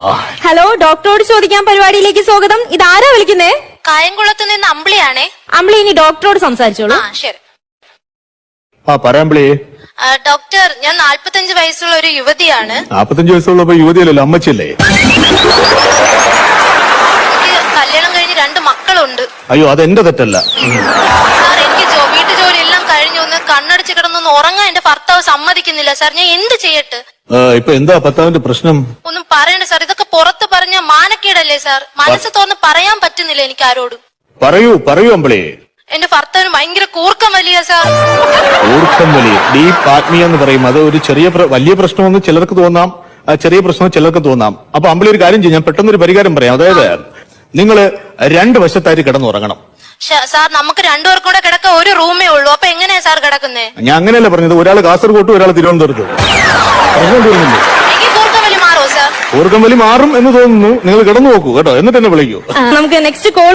Hello, ഡോക്ടറോട് ചോദിക്കാൻ പരിപാടിയിലേക്ക് സ്വാഗതം. ഇതാരാ വിളിക്കുന്നേ? കായംകുളത്ത് നിന്ന് അമ്പിളിയാണേ. അമ്പിളി, ഇനി ഡോക്ടറോട് സംസാരിച്ചോളൂ. ശരി. പറയാമ്പിളി. ഡോക്ടർ, ഞാൻ 45 വയസ്സുള്ള ഒരു യുവതിയാണ്. 45 വയസ്സുള്ളപ്പോ യുവതിയല്ലല്ലോ, അമ്മച്ചല്ലേ? എനിക്ക് കല്യാണം കഴിഞ്ഞ് 2 മക്കളുണ്ട്. അയ്യോ, അതെന്റെ തെറ്റല്ല. സാർ, എനിക്ക് വീട്ടു ജോലി എല്ലാം കഴിഞ്ഞു ഒന്ന് കണ്ണടച്ച് കിടന്നൊന്ന് ഉറങ്ങാൻ എന്റെ ഭർത്താവ് സമ്മതിക്കുന്നില്ല സാർ. ഞാൻ എന്ത് ചെയ്യട്ടെ? ഇപ്പൊ എന്താ ഭർത്താവിന്റെ പ്രശ്നം? ഒന്നും പറയണ്ട സാർ. ഇതൊക്കെ പുറത്ത് പറഞ്ഞ മാനക്കേടല്ലേ സാർ? മനസ്സ് തുറന്ന് പറയാൻ പറ്റുന്നില്ല എനിക്ക് ആരോടും. പറയൂ അമ്പിളി. എന്റെ ഭർത്താവിന് ഭയങ്കര കൂർക്കം വലിയ സാർ. കൂർക്കം വലിയ ഡീപ് ആത്മീയ എന്ന് പറയും. അത് ഒരു വലിയ പ്രശ്നമെന്ന് ചിലർക്ക് തോന്നാം, ചെറിയ പ്രശ്നം ചിലർക്ക് തോന്നാം. അപ്പൊ അമ്പിളി ഒരു കാര്യം ചെയ്യും, ഞാൻ പെട്ടെന്നൊരു പരിഹാരം പറയാം. അതായത് നിങ്ങള് 2 വശത്തായിട്ട് കിടന്നുറങ്ങണം. സാർ, നമുക്ക് 2 പേർക്കും കൂടെ കിടക്കാൻ ഒരു റൂമേ ഉള്ളൂ. അപ്പൊ എങ്ങനെയാ സാർ കിടക്കുന്നേ? ഞാൻ അങ്ങനെയല്ല പറഞ്ഞത്. ഒരാൾ കാസർഗോട്ടും ഒരാൾ തിരുവനന്തപുരത്തും. എനിക്ക് കൂർക്കം വലി മാറോ സാർ? കൂർക്കം വലി മാറും എന്ന് തോന്നുന്നു. നിങ്ങൾ കിടന്നു നോക്കൂ കേട്ടോ, എന്നിട്ട് എന്നെ വിളിക്കൂ. നമുക്ക് നെക്സ്റ്റ് കോൾ